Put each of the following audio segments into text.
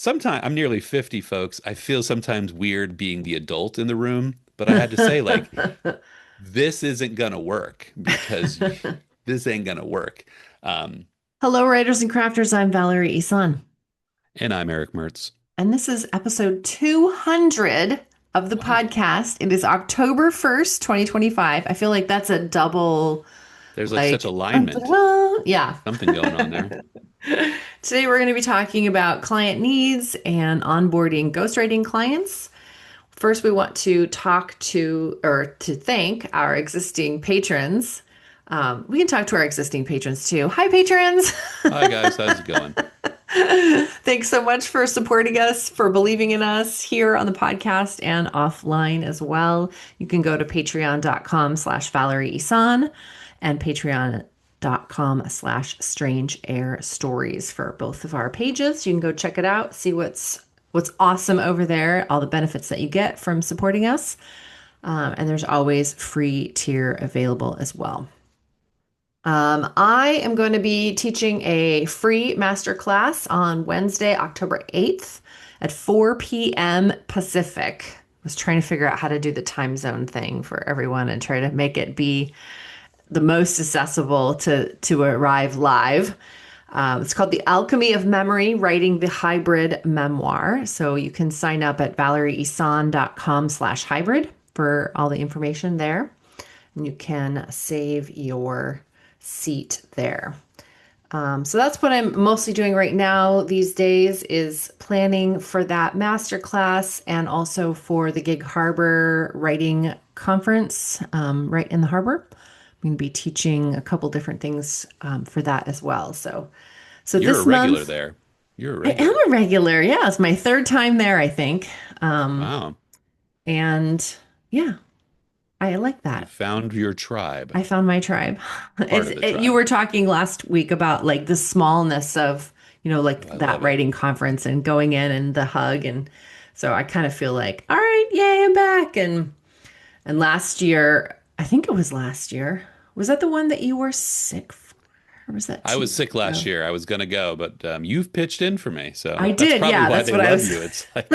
sometimes I'm nearly 50, folks. I feel sometimes weird being the adult in the room, but I had to say, like, this isn't gonna work because this ain't gonna work. Um, Hello, writers and crafters. I'm Valerie Isan, and I'm Eric Mertz. and this is episode 200 of the Wow, podcast. It is October 1st, 2025. I feel like that's a double, there's like such like, alignment, yeah. something going on there. Today, we're going to be talking about client needs and onboarding ghostwriting clients. First, we want to talk to or to thank our existing patrons. We can talk to our existing patrons too. Hi, patrons. Hi guys, how's it going? Thanks so much for supporting us, for believing in us here on the podcast and offline as well. You can go to patreon.com/Valerie Isan and patreon.com/Strange Air Stories for both of our pages. You can go check it out, see what's awesome over there, all the benefits that you get from supporting us. And there's always free tier available as well. I am going to be teaching a free masterclass on Wednesday, October 8th at 4 p.m. Pacific. I was trying to figure out how to do the time zone thing for everyone and try to make it be the most accessible to arrive live. It's called The Alchemy of Memory, Writing the Hybrid Memoir. So you can sign up at valerieisan.com/hybrid for all the information there. And you can save your seat there. So that's what I'm mostly doing right now these days is planning for that masterclass and also for the Gig Harbor Writing Conference right in the harbor. I'm going to be teaching a couple different things for that as well. So You're a this regular month, there. You're a I am regular. a regular. Yeah, it's my third time there, I think. Um, Wow, and yeah, I like you that. found your tribe, I found my tribe. part of the You tribe. were talking last week about like the smallness of, Oh, like I that love it. writing conference and going in and the hug. And so I kind of feel like, all right, yay, I'm back. And last year, I think it was last year, was that the one that you were sick for? Or was that I was 2 years sick last ago? year. I was gonna go, but you've pitched in for me, I so that's did. probably Yeah, why that's they what I love was. you. It's like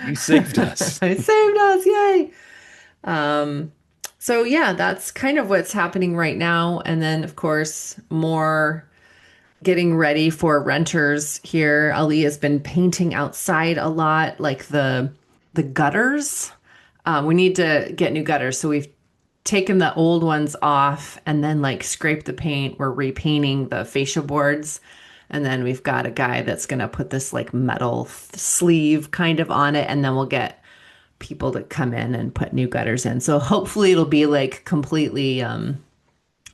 you saved us. I saved us. Yay. Um, so yeah, that's kind of what's happening right now. And then, of course, more getting ready for renters here. Ali has been painting outside a lot, like the gutters. We need to get new gutters, so we've taken the old ones off and then like scrape the paint. We're repainting the fascia boards. And then we've got a guy that's going to put this like metal sleeve kind of on it. And then we'll get people to come in and put new gutters in. So hopefully it'll be like completely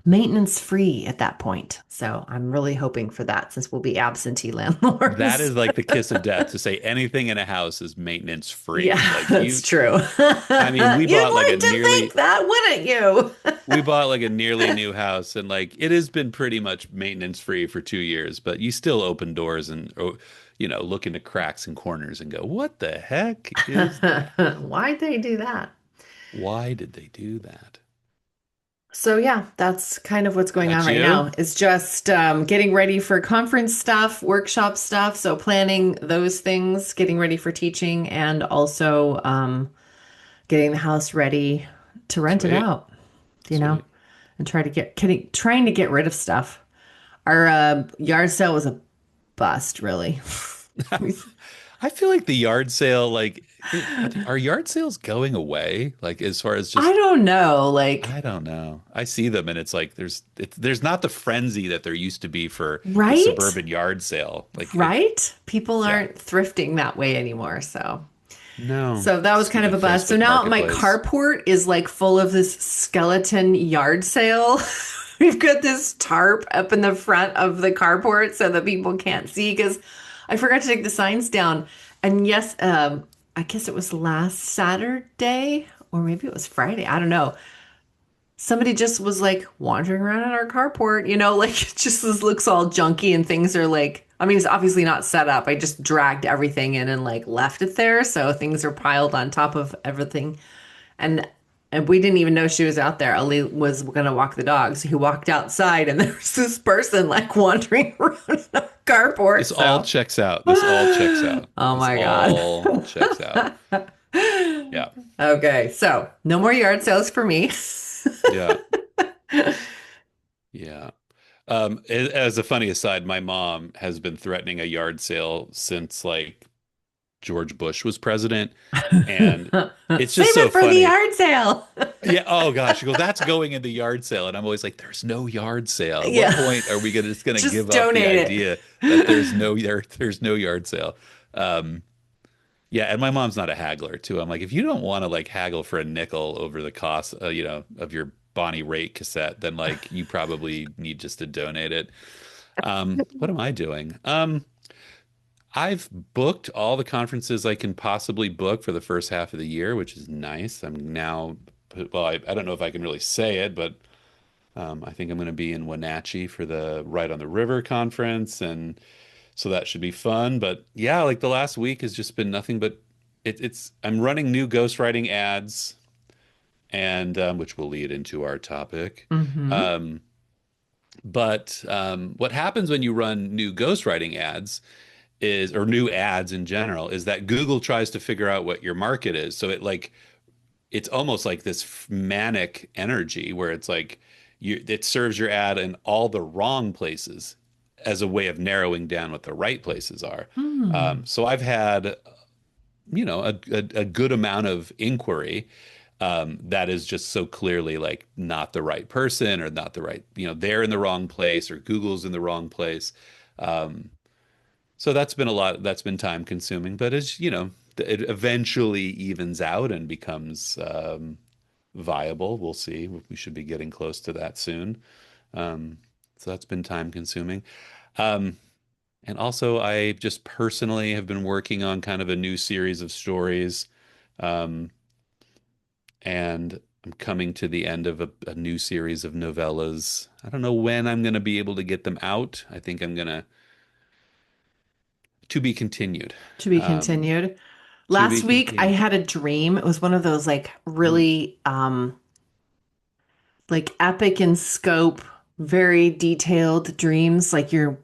maintenance free at that point. So I'm really hoping for that since we'll be absentee That landlords. is like the kiss of death to say anything in a house is maintenance Yeah, free. Like that's you, true. I mean, You'd like to think that, wouldn't you? we bought like a nearly new house and like it has been pretty much maintenance free for 2 years, but you still open doors and look into cracks and corners and go, what the heck is that? Why'd they do that? Why did they do that? So yeah, that's kind of what's How going on about right you? now. Is just getting ready for conference stuff, workshop stuff. So planning those things, getting ready for teaching, and also getting the house ready to rent it Sweet. out. You know, Sweet. and trying to get rid of stuff. Our yard sale was a bust, really. I feel like the yard sale, like, are yard sales going away? Like, as far as I just, don't know, like, I don't know. I see them and it's like there's not the frenzy that there used to be for the right? suburban yard sale. Like it, Right? People yeah. aren't thrifting that way anymore, so. No. So that was kind of a Stupid bust. So Facebook now my Marketplace. carport is like full of this skeleton yard sale. We've got this tarp up in the front of the carport so that people can't see because I forgot to take the signs down. And yes, I guess it was last Saturday or maybe it was Friday. I don't know. Somebody just was like wandering around in our carport, like it just looks all junky and things are like, I mean, it's obviously not set up. I just dragged everything in and like left it there. So things are piled on top of everything. And And we didn't even know she was out there. Ali was going to walk the dog. So he walked outside and there was this person like wandering around in our carport. This all So, checks out. This all checks out. oh This my God. all checks out. Yeah. Okay. So no more yard sales for me. Yeah. Yeah. As a funny aside, my mom has been threatening a yard sale since like George Bush was president. And it's just Save so it for the funny. yard sale. Yeah. Oh gosh. She goes, that's going in the yard sale. And I'm always like, there's no yard sale. At what Yeah. point are we gonna just gonna Just give up the donate it. idea that there's no yard sale? Um, yeah, and my mom's not a haggler too. I'm like, if you don't want to like haggle for a nickel over the cost, of your Bonnie Raitt cassette, then like you probably need just to donate it. What am I doing? I've booked all the conferences I can possibly book for the first half of the year, which is nice. I'm now, well, I don't know if I can really say it, but I think I'm going to be in Wenatchee for the Right on the River conference, and so that should be fun. But yeah, like the last week has just been nothing but it's. I'm running new ghostwriting ads, and which will lead into our topic. Hmm. Um, but what happens when you run new ghostwriting ads is, or new ads in general, is that Google tries to figure out what your market is. So it's almost like this manic energy where it's like it serves your ad in all the wrong places as a way of narrowing down what the right places are. Hmm. So I've had, a good amount of inquiry that is just so clearly like not the right person or not the right, they're in the wrong place or Google's in the wrong place. Um, so that's been a lot, that's been time consuming, but as it eventually evens out and becomes viable. We'll see. We should be getting close to that soon. Um, so that's been time consuming. Um, and also, I just personally have been working on kind of a new series of stories. Um, and I'm coming to the end of a new series of novellas. I don't know when I'm going to be able to get them out. I think I'm going to be continued. To be Um, continued. to be Last week I continued. had a dream. It was one of those like Mm. really like epic in scope, very detailed dreams. Like you're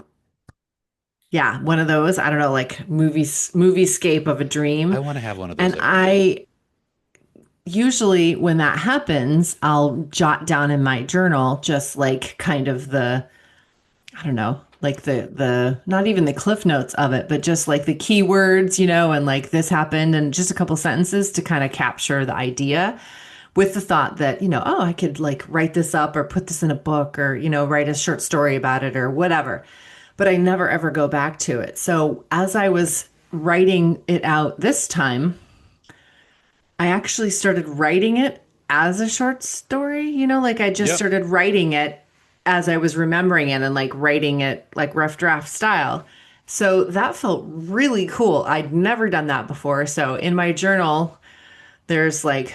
yeah, one of those, I don't know, like moviescape of a I dream. want to have one of those And every day. I usually when that happens, I'll jot down in my journal just like kind of the I don't know, like the not even the cliff notes of it, but just like the keywords, and like this happened and just a couple sentences to kind of capture the idea with the thought that, oh, I could like write this up or put this in a book or, write a short story about it or whatever. But I never ever go back to it. So as I was writing it out this time, I actually started writing it as a short story, like I just Yep. started writing it as I was remembering it and like writing it like rough draft style. So that felt really cool. I'd never done that before. So in my journal, there's like,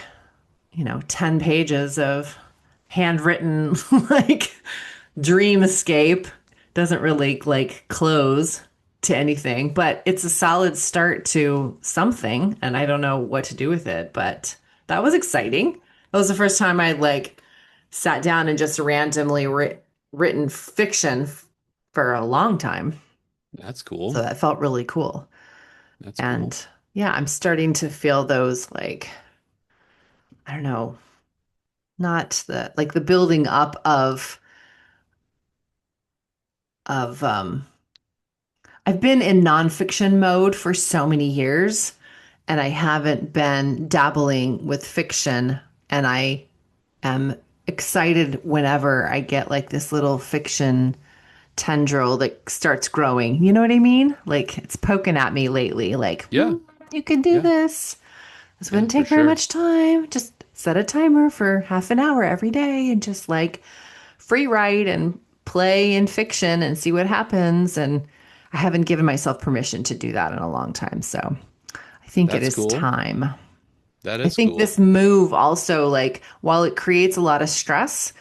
10 pages of handwritten like dreamscape. Doesn't really like close to anything, but it's a solid start to something. And I don't know what to do with it, but that was exciting. That was the first time I like sat down and just randomly written fiction for a long time. That's So cool. that felt really cool. That's cool. And yeah, I'm starting to feel those like, I don't know, not the like the building up of I've been in nonfiction mode for so many years and I haven't been dabbling with fiction. And I am excited whenever I get like this little fiction tendril that starts growing. You know what I mean? Like it's poking at me lately, like, Yeah. you can do Yeah. this. This Yeah, wouldn't for take very sure. much time. Just set a timer for half an hour every day and just like free write and play in fiction and see what happens. And I haven't given myself permission to do that in a long time. So I think it That's is cool. time. That I is think cool. this move also, like, while it creates a lot of stress,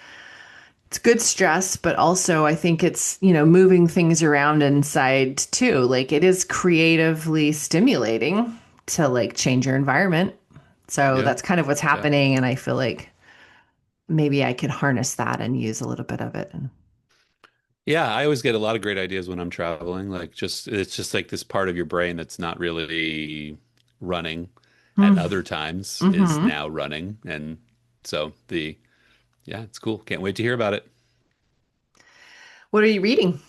it's good stress, but also I think it's, moving things around inside too. Like, it is creatively stimulating to like change your environment. So Yeah. that's kind of what's Yeah. happening. And I feel like maybe I could harness that and use a little bit of it. Yeah, I always get a lot of great ideas when I'm traveling. Like just it's just like this part of your brain that's not really running at other times is Mm-hmm. now running. And so the yeah, it's cool. Can't wait to hear about it. What are you reading?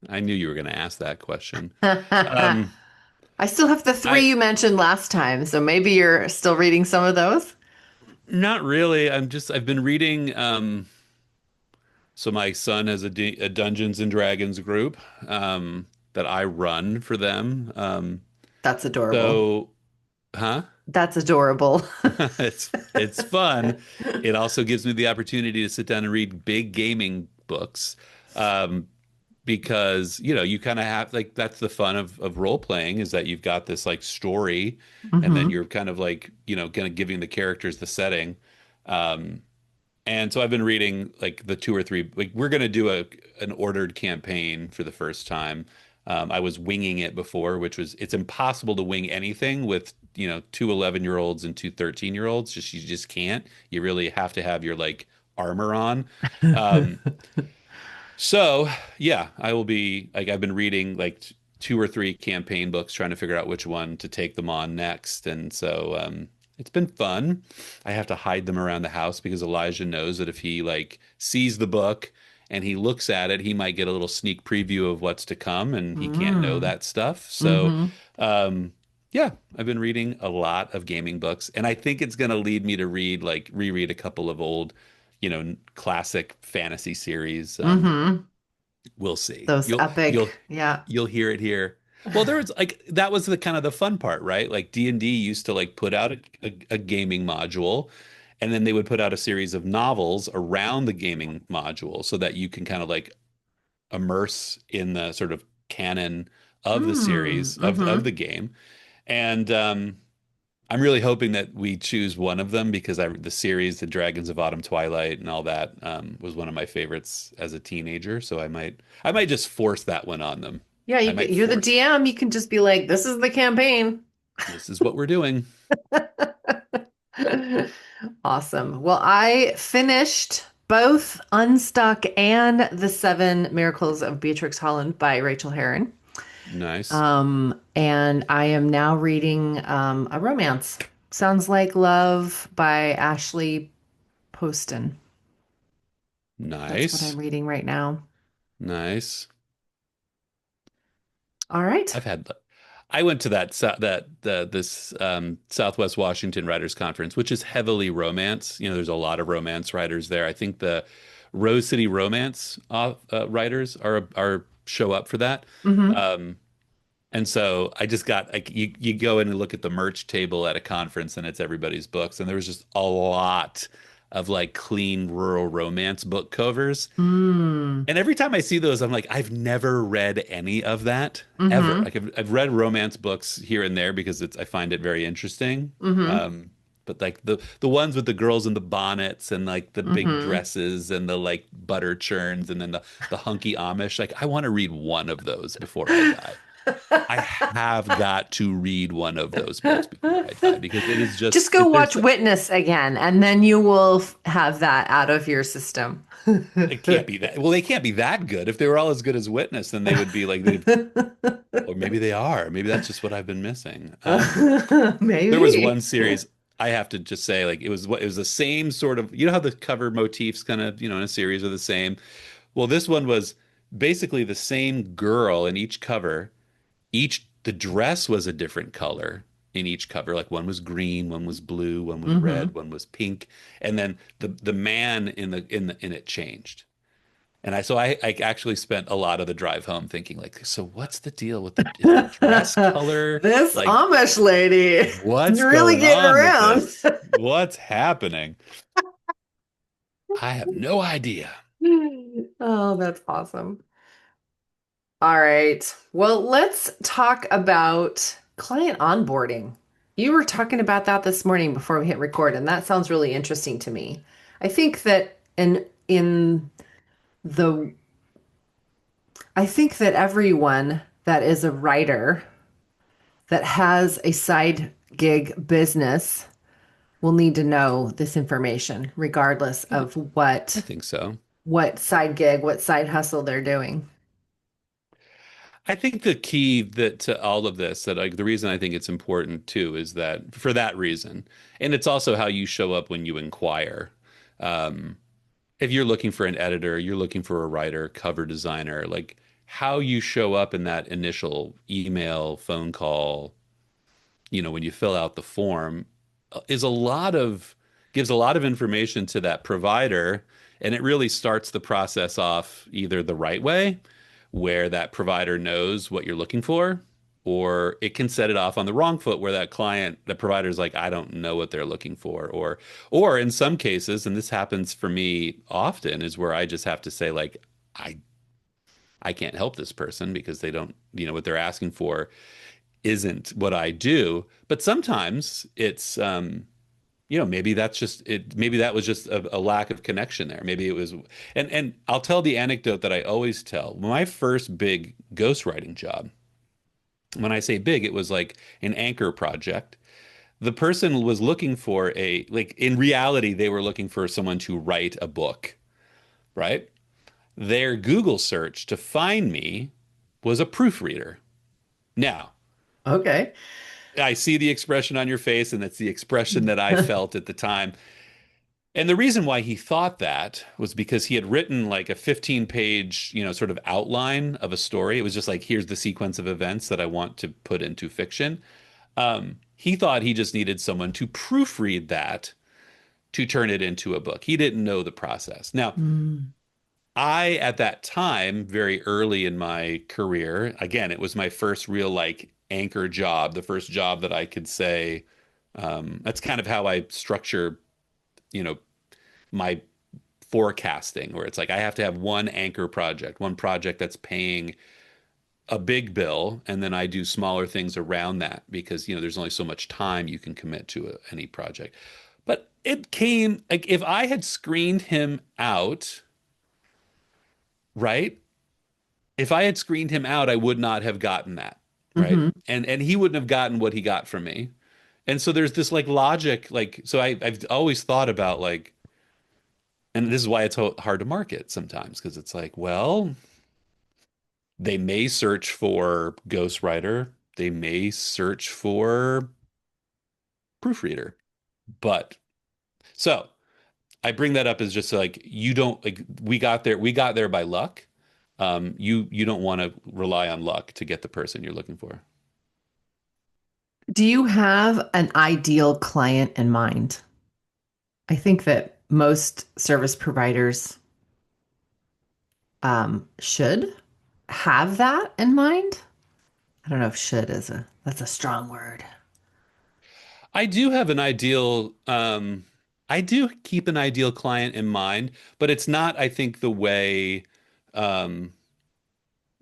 I knew you were going to ask that question. I Um, still have the three I you mentioned last time, so maybe you're still reading some of those. not really. I've been reading so my son has a Dungeons and Dragons group that I run for them. That's adorable. So huh? That's adorable. It's fun. It also gives me the opportunity to sit down and read big gaming books. Um, because you kind of have like that's the fun of role playing is that you've got this like story and then Hmm. you're kind of like kind of giving the characters the setting. And so I've been reading like the two or three, like we're going to do an ordered campaign for the first time. I was winging it before, which was it's impossible to wing anything with, two 11-year-olds and two 13-year-olds. Just you just can't. You really have to have your like armor on. Um, so yeah, I will be like I've been reading like two or three campaign books trying to figure out which one to take them on next. And so it's been fun. I have to hide them around the house because Elijah knows that if he like sees the book and he looks at it, he might get a little sneak preview of what's to come and he can't know Mm. that stuff. So Hmm. um yeah, I've been reading a lot of gaming books and I think it's going to lead me to reread a couple of old classic fantasy series. Hmm. We'll see. Those You'll epic, you'll yeah. you'll hear it here. Well, there was like that was the kind of the fun part, right? Like D&D used to like put out a gaming module, and then they would put out a series of novels around the gaming module so that you can kind of like immerse in the sort of canon of the Mm. series of Hmm. the game. And I'm really hoping that we choose one of them because the series, The Dragons of Autumn Twilight and all that, was one of my favorites as a teenager. So I might just force that one on them. Yeah, I might you're the force DM. You can just be like, "This is the campaign." this is what we're doing. Awesome. Well, I finished both Unstuck and The Seven Miracles of Beatrix Holland by Rachael Herron. Nice. And I am now reading a romance. Sounds Like Love by Ashley Poston. That's what I'm Nice. reading right now. Nice. All right. I've had I went to this Southwest Washington Writers Conference, which is heavily romance. There's a lot of romance writers there. I think the Rose City Romance writers are show up for that. Hmm. Um, And so I just got like you go in and look at the merch table at a conference and it's everybody's books and there was just a lot of like clean rural romance book covers. Mm. And every time I see those, I'm like, I've never read any of that ever. Hmm. Like I've read romance books here and there because I find it very interesting. Hmm. But like the ones with the girls in the bonnets and like the big Hmm. dresses and the like butter churns and then the hunky Amish, like I want to read one of those before I die. I have got to read one of those books before I die because it is just Just go it, watch there's Witness again, and then you will have that out of your system. it can't be that well they can't be that good. If they were all as good as Witness, then they would be like they or maybe they are. Maybe that's just what I've been missing. There was one Maybe. series I have to just say like it was the same sort of how the cover motifs kind of in a series are the same. Well, this one was basically the same girl in each cover. The dress was a different color in each cover. Like one was green, one was blue, one was red, Hmm. one was pink, and then the man in it changed. And I actually spent a lot of the drive home thinking like, so what's the deal with is the dress color This like Amish lady what's really going getting on with around. this? What's happening? I have no idea. Oh, that's awesome. All right. Well, let's talk about client onboarding. You were talking about that this morning before we hit record, and that sounds really interesting to me. I think that the I think that everyone that is a writer that has a side gig business will need to know this information, regardless I, of I think so. what side gig, what side hustle they're doing. I think the key that to all of this, that like the reason I think it's important too, is that for that reason, and it's also how you show up when you inquire. Um, if you're looking for an editor, you're looking for a writer, cover designer, like how you show up in that initial email, phone call, when you fill out the form is a lot of gives a lot of information to that provider, and it really starts the process off either the right way, where that provider knows what you're looking for, or it can set it off on the wrong foot where the provider's like, I don't know what they're looking for, or in some cases, and this happens for me often, is where I just have to say like, I I can't help this person because they don't, what they're asking for isn't what I do. But sometimes it's, maybe that's just it. Maybe that was just a lack of connection there. Maybe it was, and I'll tell the anecdote that I always tell. My first big ghostwriting job, when I say big, it was like an anchor project. The person was looking for like in reality, they were looking for someone to write a book, right? Their Google search to find me was a proofreader. Now, Okay. I see the expression on your face, and that's the expression that I felt at the time. And the reason why he thought that was because he had written like a 15-page, sort of outline of a story. It was just like, here's the sequence of events that I want to put into fiction. He thought he just needed someone to proofread that to turn it into a book. He didn't know the process. Now, Mm. I, at that time, very early in my career, again, it was my first real like anchor job, the first job that I could say, that's kind of how I structure, you know, my forecasting, where it's like I have to have one anchor project, one project that's paying a big bill, and then I do smaller things around that because, there's only so much time you can commit to any project. But it came like if I had screened him out, right? If I had screened him out, I would not have gotten that, right? Hmm. And he wouldn't have gotten what he got from me. And so there's this like logic, like so I've always thought about like, and this is why it's hard to market sometimes because it's like, well, they may search for ghostwriter, they may search for proofreader, but so I bring that up as just like you don't like we got there by luck. You don't want to rely on luck to get the person you're looking for. Do you have an ideal client in mind? I think that most service providers should have that in mind. I don't know if should is that's a strong word. I do have an ideal, I do keep an ideal client in mind, but it's not, I think, the way um,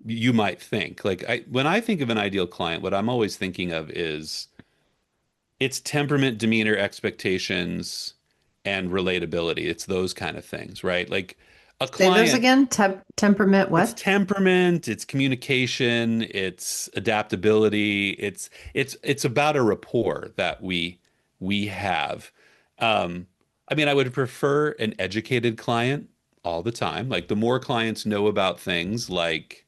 you might think. Like when I think of an ideal client, what I'm always thinking of is its temperament, demeanor, expectations, and relatability. It's those kind of things, right? Like a Say those client, again. Temperament, it's what? temperament, it's communication, it's adaptability, it's about a rapport that we have. I mean, I would prefer an educated client all the time. Like the more clients know about things like,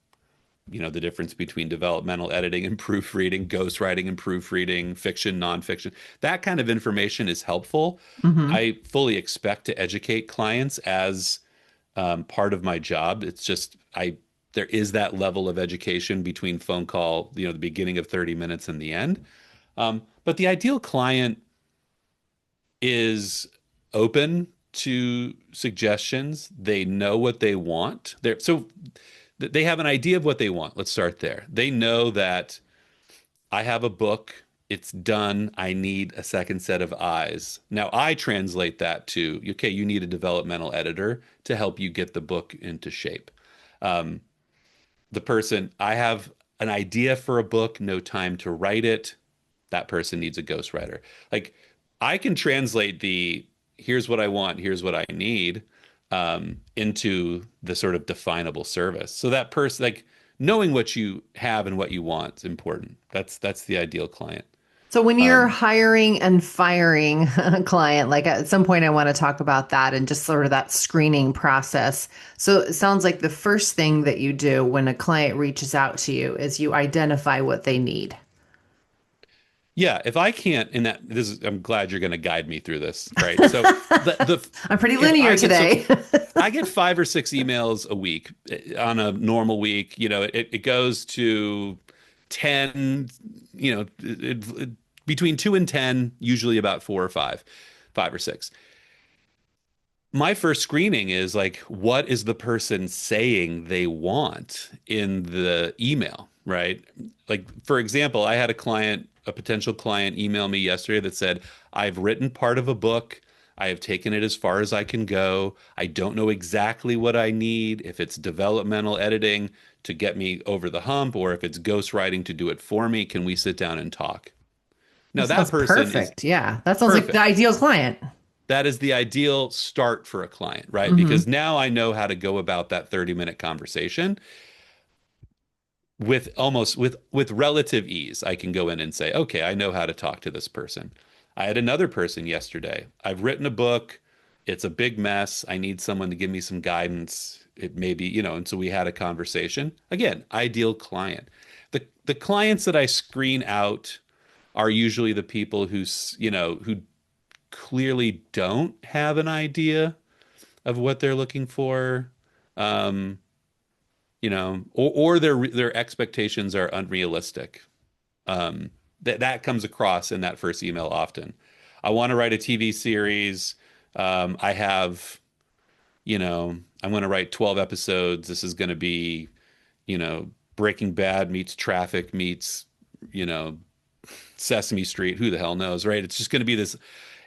the difference between developmental editing and proofreading, ghostwriting and proofreading, fiction, nonfiction, that kind of information is helpful. Hmm. I fully expect to educate clients as part of my job. It's just there is that level of education between phone call, the beginning of 30 minutes and the end. But the ideal client is open to suggestions. They know what they want. They have an idea of what they want. Let's start there. They know that I have a book. It's done. I need a second set of eyes. Now I translate that to, okay, you need a developmental editor to help you get the book into shape. Um, I have an idea for a book, no time to write it. That person needs a ghostwriter. Like I can translate the here's what I want, here's what I need into the sort of definable service. So that person, like knowing what you have and what you want is important. That's the ideal client. So when you're hiring and firing a client, like at some point I want to talk about that and just sort of that screening process. So it sounds like the first thing that you do when a client reaches out to you is you identify what they need. Yeah, if I can't, in that this is, I'm glad you're going to guide me through this, right? So the I'm pretty if linear I get so today. I get 5 or 6 emails a week on a normal week. It goes to 10. Between 2 and 10, usually about 4 or 5, 5 or 6. My first screening is like, what is the person saying they want in the email, right? Like, for example, I had a potential client email me yesterday that said, I've written part of a book. I have taken it as far as I can go. I don't know exactly what I need, if it's developmental editing to get me over the hump, or if it's ghostwriting to do it for me. Can we sit down and talk? That Now, that sounds person is perfect. Yeah, that sounds like the perfect. ideal client. That is the ideal start for a client, right? Hmm. Because now I know how to go about that 30-minute conversation with relative ease. I can go in and say, okay, I know how to talk to this person. I had another person yesterday. I've written a book. It's a big mess. I need someone to give me some guidance. It may be, and so we had a conversation. Again, ideal client. The clients that I screen out are usually the people who clearly don't have an idea of what they're looking for, um, or their expectations are unrealistic. That comes across in that first email often. I want to write a TV series. I have, I'm going to write 12 episodes. This is going to be, you know, Breaking Bad meets Traffic meets, you know, Sesame Street. Who the hell knows, right? It's just going to be this,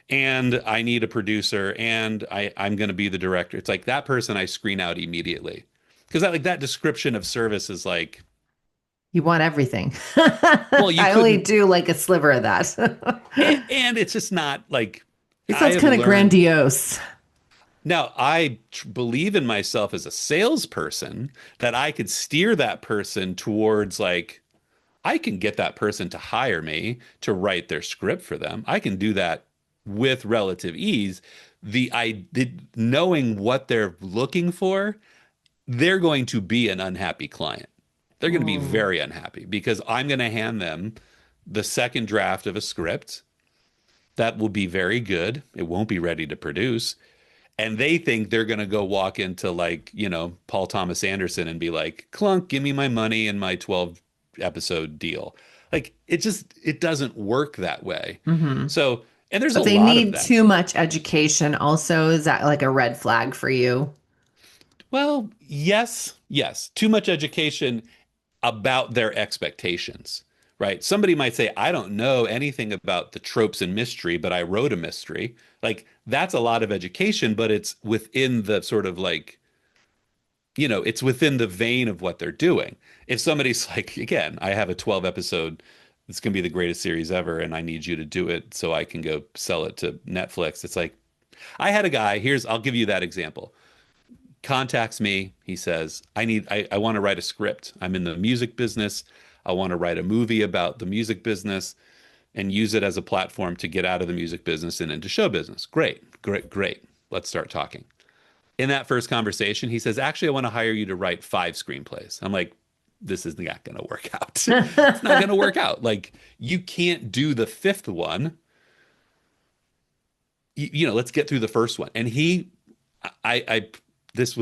and I need a producer, and I'm going to be the director. It's like that person I screen out immediately because that description of service is like, You want everything. well, you I only couldn't, do like a sliver of that. and it's just not like It I sounds have kind of learned. grandiose. Now, believe in myself as a salesperson that I could steer that person towards like I can get that person to hire me to write their script for them. I can do that with relative ease. Knowing what they're looking for, they're going to be an unhappy client. They're going to be Mm. very unhappy because I'm going to hand them the second draft of a script that will be very good. It won't be ready to produce. And they think they're going to go walk into like, Paul Thomas Anderson and be like, clunk, give me my money and my 12 episode deal. Like it doesn't work that way. Hmm. So, and there's So a if they lot of need them. too much education, also, is that like a red flag for you? Well, yes, yes. Too much education about their expectations, right? Somebody might say, I don't know anything about the tropes and mystery, but I wrote a mystery. Like that's a lot of education, but it's within the sort of like, it's within the vein of what they're doing. If somebody's like, again, I have a 12 episode, it's going to be the greatest series ever, and I need you to do it so I can go sell it to Netflix. It's like, I had a guy, I'll give you that example. Contacts me. He says, I want to write a script. I'm in the music business. I want to write a movie about the music business and use it as a platform to get out of the music business and into show business. Great, great, great. Let's start talking. In that first conversation, he says, actually, I want to hire you to write 5 screenplays. I'm like, this is not going to work out. It's not going to work out. Like, you can't do the fifth one. Let's get through the first one. And I this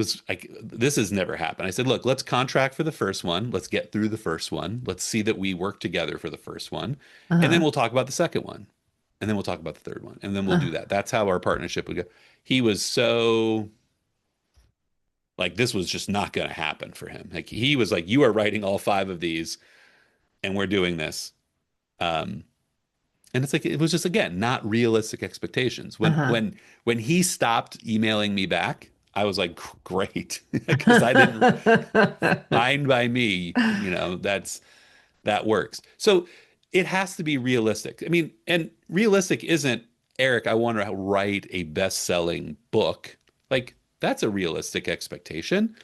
has never happened. I said, look, let's contract for the first one. Let's get through the first one. Let's see that we work together for the first one. And then Uh-huh. we'll talk about the second one. And then we'll talk about the third one. And then we'll do Uh, that. That's how our partnership would go. He was so like, this was just not going to happen for him. Like, he was like, you are writing all 5 of these and we're doing this. Um, and it's like, it was just, again, not realistic expectations. uh-huh. When he stopped emailing me back, I was like, great, because I didn't, fine by me, that works. So it has to be realistic. I mean, and realistic isn't, Eric, I want to write a best-selling book. Like, that's a realistic expectation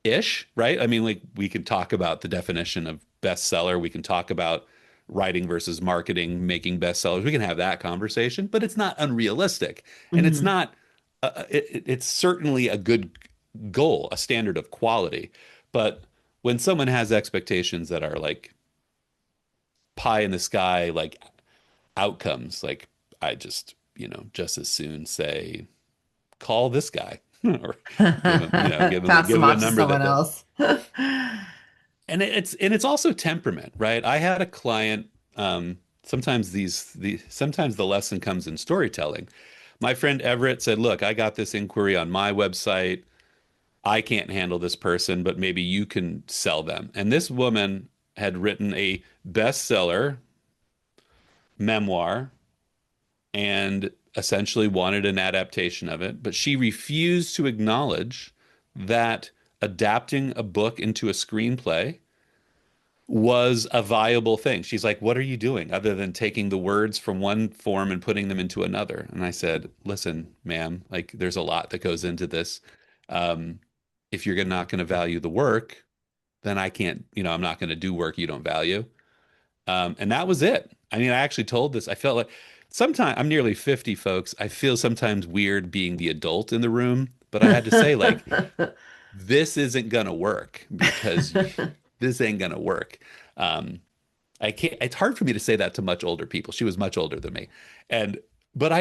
ish, right? I mean, like we can talk about the definition of bestseller. We can talk about writing versus marketing, making bestsellers. We can have that conversation, but it's not unrealistic. And it's Hmm. not, it's certainly a good goal, a standard of quality. But when someone has expectations that are like pie in the sky, like outcomes, like I just, just as soon say, call this guy or give him, Pass give them him a off to number someone that else. and it's also temperament, right? I had a client, sometimes sometimes the lesson comes in storytelling. My friend Everett said, "Look, I got this inquiry on my website. I can't handle this person, but maybe you can sell them." And this woman had written a bestseller memoir and essentially wanted an adaptation of it, but she refused to acknowledge that adapting a book into a screenplay was a viable thing. She's like, "What are you doing other than taking the words from one form and putting them into another?" And I said, "Listen, ma'am, like there's a lot that goes into this. Um, if you're not going to value the work, then I can't, I'm not going to do work you don't value." And that was it. I mean, I actually told this. I felt like sometimes I'm nearly 50, folks. I feel sometimes weird being the adult in the room, but I had to say, like, this isn't gonna work because this ain't gonna work. Um, I can't, it's hard for me to say that to much older people. She was much older than me. And, but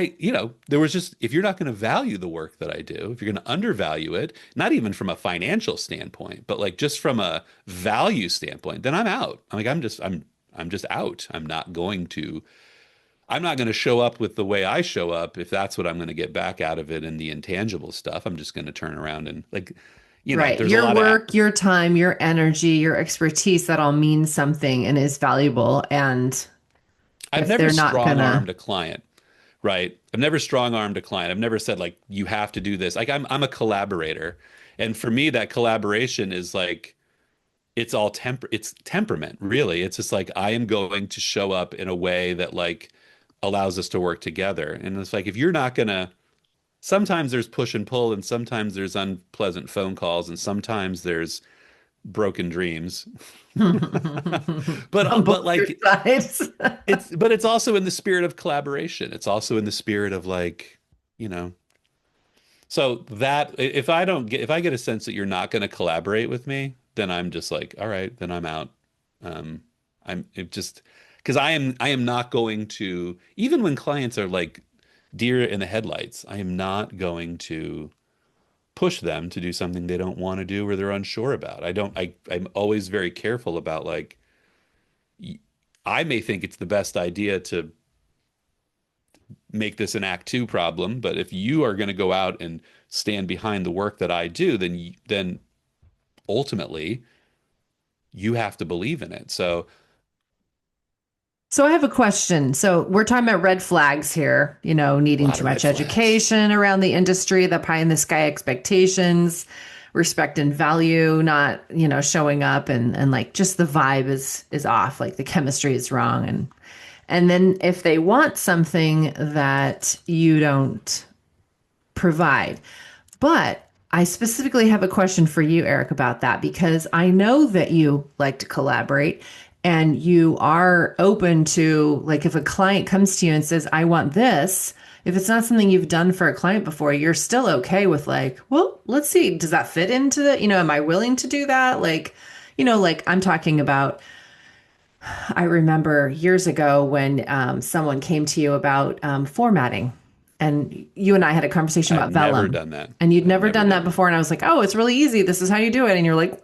there was just, if you're not going to value the work that I do, if you're going to undervalue it, not even from a financial standpoint, but like just from a value standpoint, then I'm out. I'm like, I'm just out. I'm not going to show up with the way I show up if that's what I'm going to get back out of it in the intangible stuff. I'm just going to turn around and like, Right. there's a Your lot of work, your time, your energy, your expertise, that all means something and is valuable. And I've if never they're not strong gonna, armed a client, right? I've never strong armed a client. I've never said like you have to do this. Like I'm a collaborator. And for me, that collaboration is like it's temperament, really. It's just like I am going to show up in a way that like allows us to work together. And it's like if you're not gonna sometimes there's push and pull and sometimes there's unpleasant phone calls and sometimes there's broken dreams. on But both your like sides. it's also in the spirit of collaboration. It's also in the spirit of like, you know. So that if I get a sense that you're not going to collaborate with me, then I'm just like, all right, then I'm out. Um, I'm it just because I am not going to even when clients are like deer in the headlights, I am not going to push them to do something they don't want to do or they're unsure about. I'm always very careful about like I may think it's the best idea to make this an act two problem, but if you are going to go out and stand behind the work that I do, then ultimately you have to believe in it. So So I have a question. So we're talking about red flags here, a needing lot too of red much flags. education around the industry, the pie in the sky expectations, respect and value, not, showing up and like just the vibe is off, like the chemistry is wrong. And then if they want something that you don't provide. But I specifically have a question for you, Eric, about that because I know that you like to collaborate and you are open to, like, if a client comes to you and says, I want this, if it's not something you've done for a client before, you're still okay with, like, well, let's see, does that fit into the, am I willing to do that? Like, like I'm talking about, I remember years ago when someone came to you about formatting, and you and I had a conversation I've about never vellum, done that. and you'd I've never never done that done that. before. And I was like, oh, it's really easy. This is how you do it. And you're like,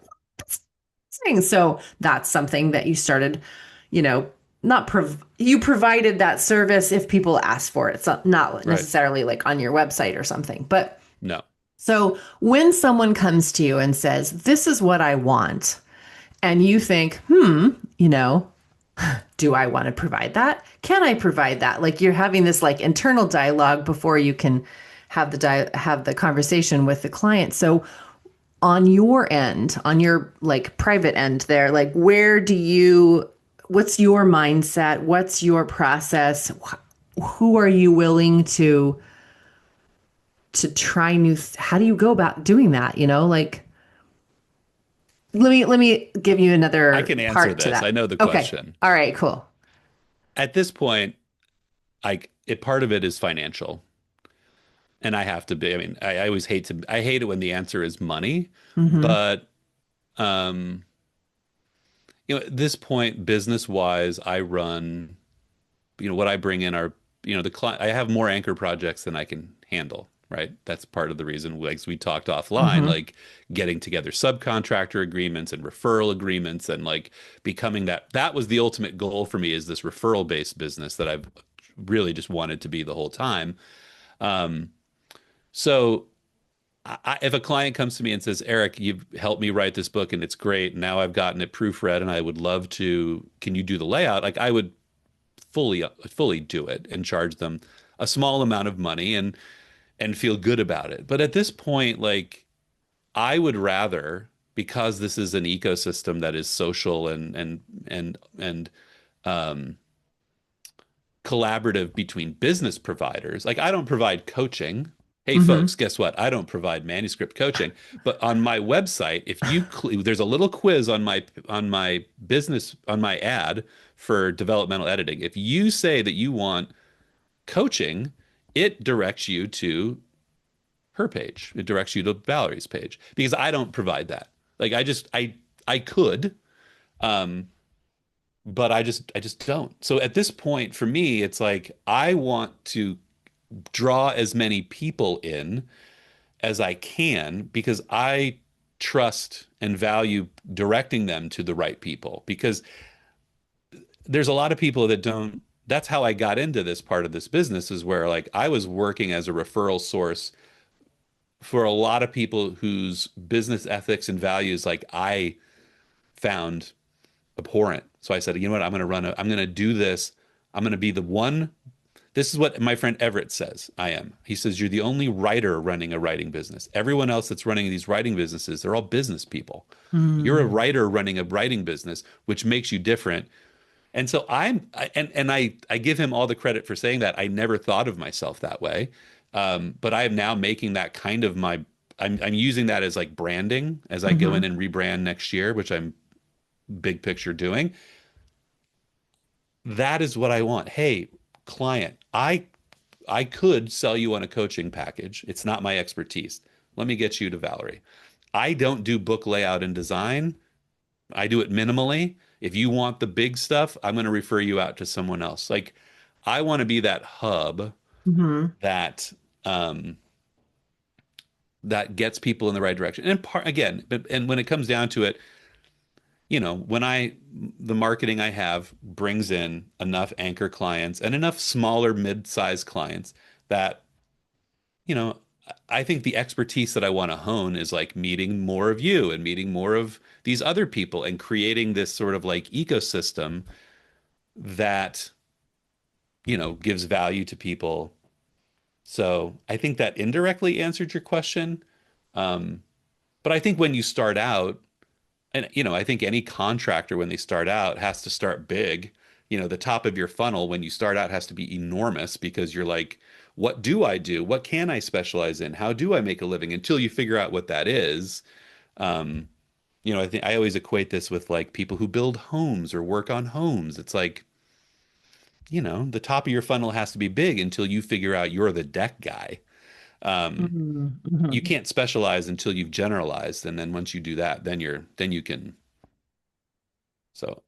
"Dang." So that's something that you started, you know, not you provided that service if people asked for it. It's not Right. necessarily like on your website or something. But No. so when someone comes to you and says, this is what I want, and you think, you know, do I want to provide that? Can I provide that? Like you're having this like internal dialogue before you can have have the conversation with the client. So on your end, on your like private end there, like what's your mindset? What's your process? Who are you willing to try how do you go about doing that? Like let me give you I another can answer part to this. I that. know the Okay. question. All right, cool. at this point, part of it is financial, and I have to be. I mean, I always I hate it when the answer is money, Hmm. but um, at this point, business wise, I run. What I bring in are, the client. I have more anchor projects than I can handle. Right. That's part of the reason, like we talked offline, Hmm. like getting together subcontractor agreements and referral agreements and like becoming that was the ultimate goal for me is this referral based business that I've really just wanted to be the whole time. Um, so if a client comes to me and says, Eric, you've helped me write this book and it's great. Now I've gotten it proofread and I would love to, can you do the layout? Like I would fully do it and charge them a small amount of money and feel good about it. But at this point, like I would rather, because this is an ecosystem that is social and um, collaborative between business providers. Like I don't provide coaching. Hey Hmm. folks, guess what? I don't provide manuscript coaching, but on my website, if you there's a little quiz on my business on my ad for developmental editing. If you say that you want coaching, it directs you to her page. It directs you to Valerie's page because I don't provide that. Like I could, um, but I just don't. So at this point, for me, it's like I want to draw as many people in as I can because I trust and value directing them to the right people because there's a lot of people that don't. That's how I got into this part of this business is where like I was working as a referral source for a lot of people whose business ethics and values like I found abhorrent. So I said, you know what? I'm going to do this. I'm going to be the one. This is what my friend Everett says I am. He says, you're the only writer running a writing business. Everyone else that's running these writing businesses, they're all business people. You're a Hmm. writer running a writing business, which makes you different. And so I give him all the credit for saying that. I never thought of myself that way. But I am now making that kind of I'm using that as like branding as I go in Hmm. and rebrand next year, which I'm big picture doing. That is what I want. Hey, client, I could sell you on a coaching package. It's not my expertise. Let me get you to Valerie. I don't do book layout and design. I do it minimally. If you want the big stuff, I'm going to refer you out to someone else. Like I want to be that hub Hmm. that um that gets people in the right direction. And part again, and when it comes down to it, when the marketing I have brings in enough anchor clients and enough smaller mid-sized clients that, you know, I think the expertise that I want to hone is like meeting more of you and meeting more of these other people and creating this sort of like ecosystem that, gives value to people. So I think that indirectly answered your question. Um, but I think when you start out, and I think any contractor when they start out has to start big. The top of your funnel when you start out has to be enormous because you're like, what do I do? What can I specialize in? How do I make a living? Until you figure out what that is. Um, I think I always equate this with like people who build homes or work on homes. It's like, the top of your funnel has to be big until you figure out you're the deck guy. Um, you Hmm. can't specialize until you've generalized, and then once you do that, then you can. So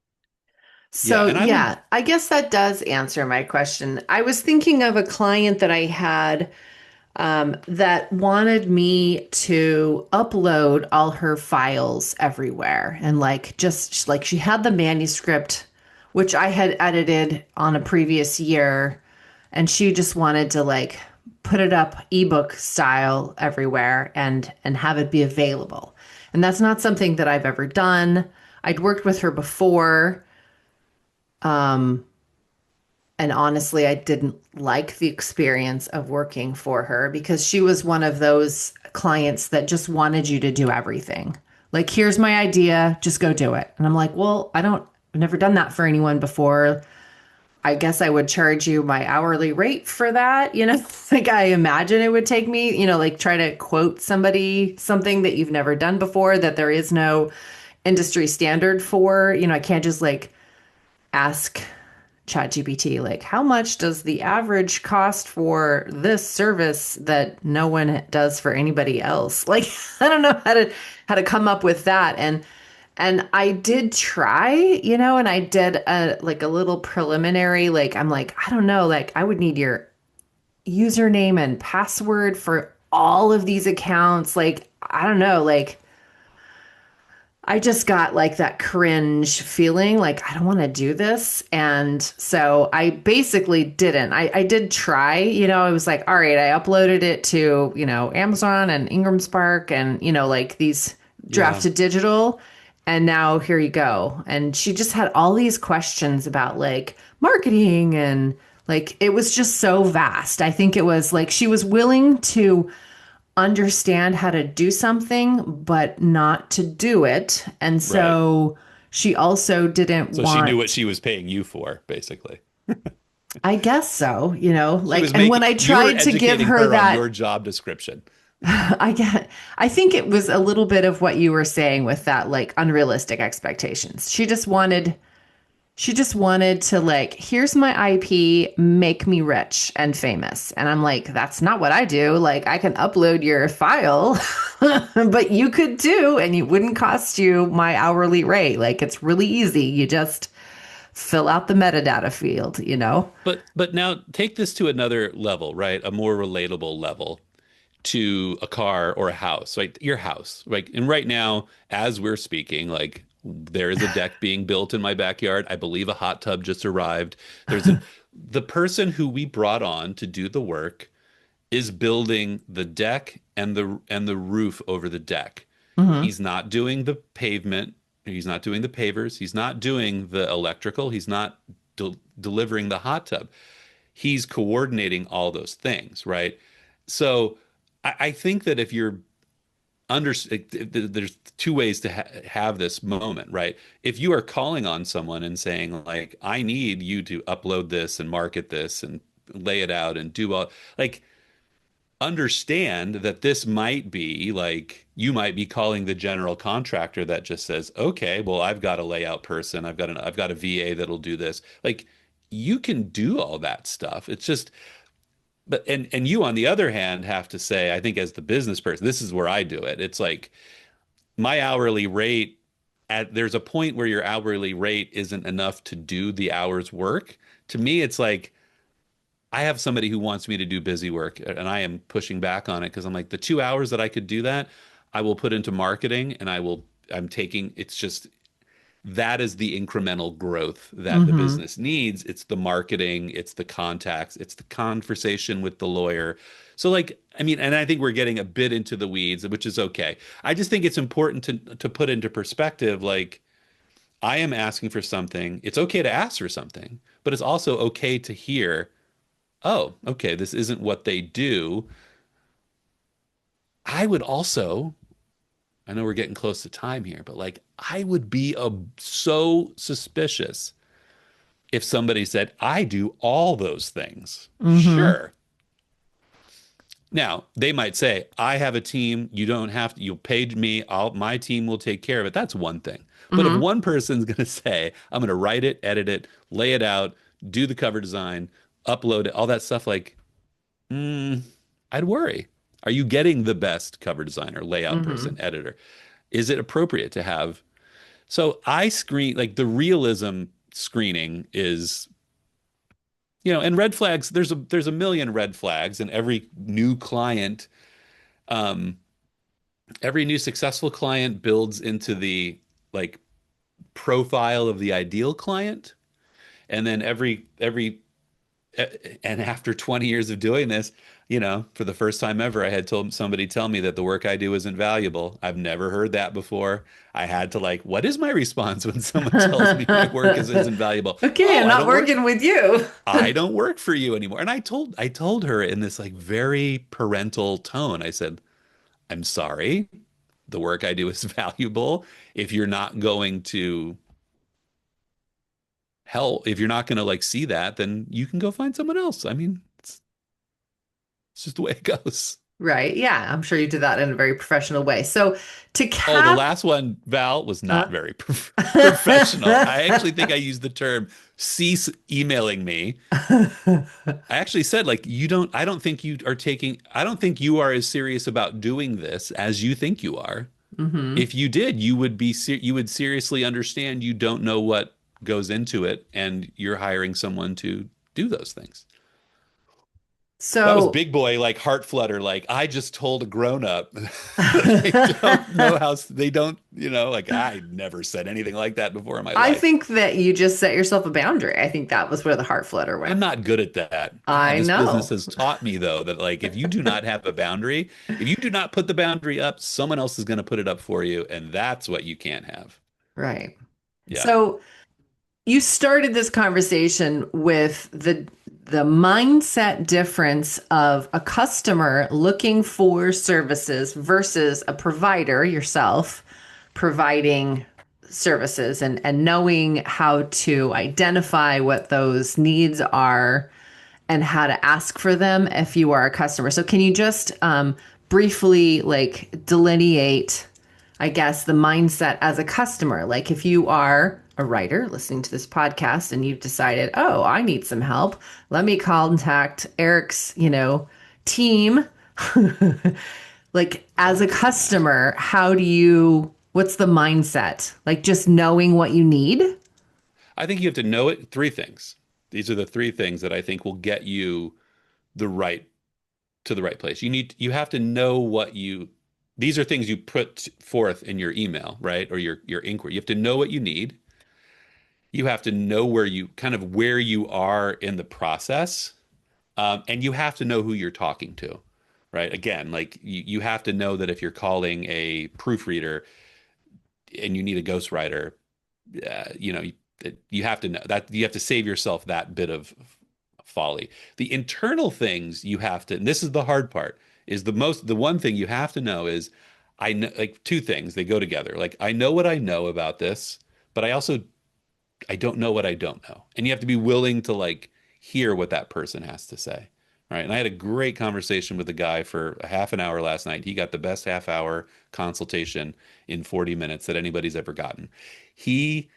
yeah, So, and I would. yeah, I guess that does answer my question. I was thinking of a client that I had that wanted me to upload all her files everywhere. And like, just like she had the manuscript, which I had edited on a previous year, and she just wanted to like put it up ebook style everywhere and have it be available. And that's not something that I've ever done. I'd worked with her before. Um, and honestly, I didn't like the experience of working for her because she was one of those clients that just wanted you to do everything. Like, here's my idea, just go do it. And I'm like, well, I've never done that for anyone before. I guess I would charge you my hourly rate for that. Like I imagine it would take me, like try to quote somebody something that you've never done before that there is no industry standard for. I can't just like ask ChatGPT, like, how much does the average cost for this service that no one does for anybody else? Like, I don't know how to come up with that. And I did try, and I did a little preliminary, like, I'm like, I don't know, like I would need your username and password for all of these accounts. Like, I don't know, like I just got like that cringe feeling like I don't want to do this. And so I basically didn't. I did try, I was like, all right, I uploaded it to, Amazon and Ingram Spark and, like these Yeah. drafted digital. And now here you go. And she just had all these questions about like marketing and like it was just so vast. I think it was like she was willing to understand how to do something, but not to do it. And Right. so she also didn't So she knew what want, she was paying you for, basically. I guess so, She like, was and when making, I you were tried to give educating her her on that, your job description. I think it was a little bit of what you were saying with that, like unrealistic expectations. She just wanted to like, here's my IP, make me rich and famous. And I'm like, that's not what I do. Like I can upload your file, but you could too, and it wouldn't cost you my hourly rate. Like it's really easy. You just fill out the metadata field. But now take this to another level, right? A more relatable level to a car or a house, like your house, right? And right now, as we're speaking, like there is a deck being built in my backyard. I believe a hot tub just arrived. The person who we brought on to do the work is building the deck and the roof over the deck. Hmm. He's not doing the pavement. He's not doing the pavers. He's not doing the electrical. He's not delivering the hot tub. He's coordinating all those things, right? So I think that if you're there's two ways to have this moment, right? If you are calling on someone and saying like, I need you to upload this and market this and lay it out and do all like understand that this might be like you might be calling the general contractor that just says, okay, well, I've got a layout person, I've got a VA that'll do this. Like you can do all that stuff. It's just but and you on the other hand have to say, I think as the business person, this is where I do it. It's like my hourly rate there's a point where your hourly rate isn't enough to do the hours work. To me, it's like I have somebody who wants me to do busy work and I am pushing back on it because I'm like the 2 hours that I could do that, I will put into marketing and I'm taking it's just that is the incremental growth that the Hmm. business needs. It's the marketing, it's the contacts, it's the conversation with the lawyer. So like, I mean, and I think we're getting a bit into the weeds, which is okay. I just think it's important to put into perspective like I am asking for something. It's okay to ask for something, but it's also okay to hear, "Oh, okay, this isn't what they do." I would also I know we're getting close to time here, but like I would be so suspicious if somebody said, I do all those things. Hmm. Sure. Now, they might say, I have a team. You don't have to, you'll pay me. My team will take care of it. That's one thing. But if Hmm. one person's going to say, I'm going to write it, edit it, lay it out, do the cover design, upload it, all that stuff, like, mm, I'd worry. Are you getting the best cover designer, layout person, Hmm. editor? Is it appropriate to have so I screen like the realism screening is, and red flags, there's a million red flags, and um, every new successful client builds into the like profile of the ideal client. And then and after 20 years of doing this, for the first time ever, I had told somebody tell me that the work I do isn't valuable. I've never heard that before. I had to like, what is my response when someone tells me my work isn't valuable? Okay, Oh, I'm not working with you. I don't work for you anymore. And I told her in this like very parental tone. I said, I'm sorry. The work I do is valuable. If you're not going to if you're not going to like see that, then you can go find someone else. I mean, it's just the way it goes. Right. Yeah. I'm sure you did that in a very professional way. So to Oh, the cap, last one, Val, was uh, not very professional. I actually think I used the term cease emailing me. I actually said, like, I don't think you are I don't think you are as serious about doing this as you think you are. hmm. If you did, you would seriously understand you don't know what goes into it and you're hiring someone to do those things. That was So big boy, like heart flutter, like I just told a grown up they don't know how they don't, like I never said anything like that before in my I life. think that you just set yourself a boundary. I think that was where the heart flutter went. I'm not good at that. God, I this business know. has taught me though that like if you do not have a boundary, if you do not put the boundary up, someone else is going to put it up for you, and that's what you can't have. Right. Yeah. So you started this conversation with the mindset difference of a customer looking for services versus a provider, yourself, providing services and knowing how to identify what those needs are and how to ask for them if you are a customer. So can you just briefly like delineate, I guess, the mindset as a customer? Like if you are a writer listening to this podcast and you've decided, oh, I need some help, let me contact Erick's, team. Like as a customer, what's the mindset? Like just knowing what you need? I think you have to know it. Three things. These are the three things that I think will get you the right to the right place. You have to know these are things you put forth in your email, right? Or your inquiry. You have to know what you need. You have to know where you are in the process. And you have to know who you're talking to, right? Again, like you have to know that if you're calling a proofreader and you need a ghostwriter, you have to know that you have to save yourself that bit of folly. The internal things you have to, and this is the hard part, is the one thing you have to know is I know like two things, they go together. Like I know what I know about this, but I don't know what I don't know. And you have to be willing to like hear what that person has to say. Right. And I had a great conversation with a guy for a half an hour last night. He got the best half hour consultation in 40 minutes that anybody's ever gotten. He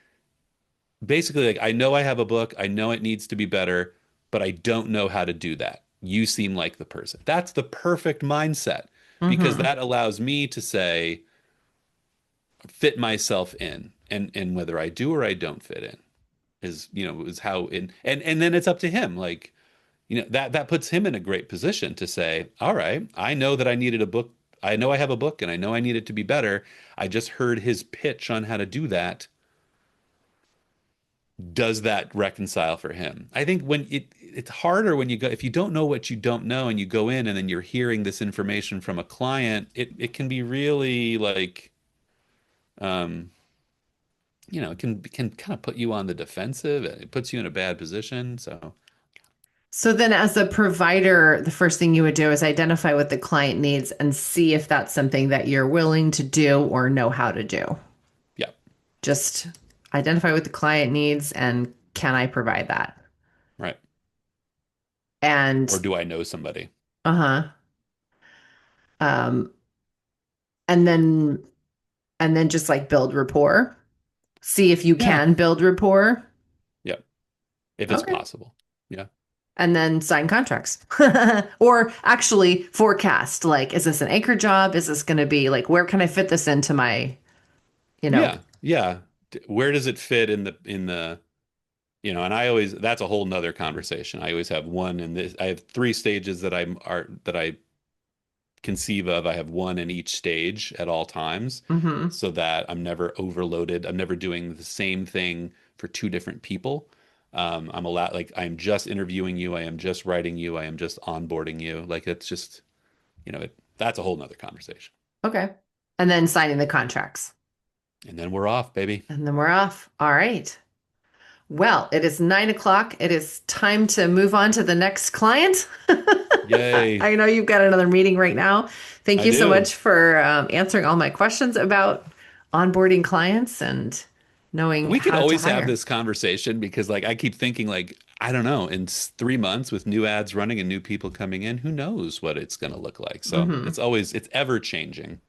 basically like, I know I have a book, I know it needs to be better, but I don't know how to do that. You seem like the person. That's the perfect mindset because Mm-hmm. that allows me to say, fit myself in, and whether I do or I don't fit in is how in and then it's up to him. Like, that puts him in a great position to say, all right, I know that I needed a book. I know I have a book and I know I need it to be better. I just heard his pitch on how to do that. Does that reconcile for him? I think it's harder when you go if you don't know what you don't know and you go in and then you're hearing this information from a client, it can be really like um it can kind of put you on the defensive. It puts you in a bad position. So So then as a provider, the first thing you would do is identify what the client needs and see if that's something that you're willing to do or know how to do. yeah, Just identify what the client needs and can I provide that? right. Or And do I know somebody? uh-huh. Um, and then just like build rapport. See if you Yeah, can build rapport. yeah. If it's Okay. possible. Yeah. And then sign contracts. Or actually forecast, like, is this an anchor job? Is this going to be like, where can I fit this into my, you know? Yeah. Yeah. Where does it fit and I always, that's a whole nother conversation. I always have one in this, I have three stages that I conceive of. I have one in each stage at all times Hmm. so that I'm never overloaded. I'm never doing the same thing for two different people. I'm allowed, like, I'm just interviewing you. I am just writing you. I am just onboarding you. Like, it's just, that's a whole nother conversation. Okay. And then signing the contracts. And then we're off, baby. And then we're off. All right. Well, it is 9 o'clock. It is time to move on to the next client. Yay. I know you've got another meeting right now. Thank I you so do. much for answering all my questions about onboarding clients and knowing We could how to always have hire. this conversation because like I keep thinking like I don't know, in 3 months with new ads running and new people coming in, who knows what it's going to look like. So Hmm. it's ever changing.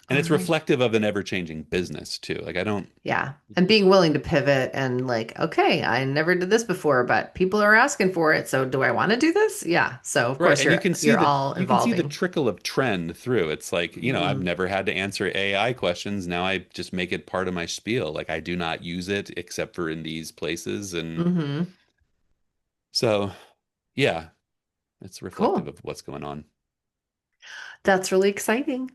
And All it's right. reflective of an ever changing business too. Like I don't, Yeah. And being willing to pivot and like, okay, I never did this before, but people are asking for it. So do I want to do this? Yeah. So of right. course And you're all you can see the evolving. trickle of trend through. It's like, I've Mm-hmm. never had to answer AI questions. Now I just make it part of my spiel. Like I do not use it except for in these places. And Mm-hmm. so, yeah, it's reflective Cool. of what's going on. That's really exciting.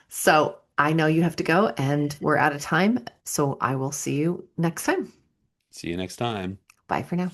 So I know you have to go and we're out of time. So I will see you next time. See you next time. Bye for now.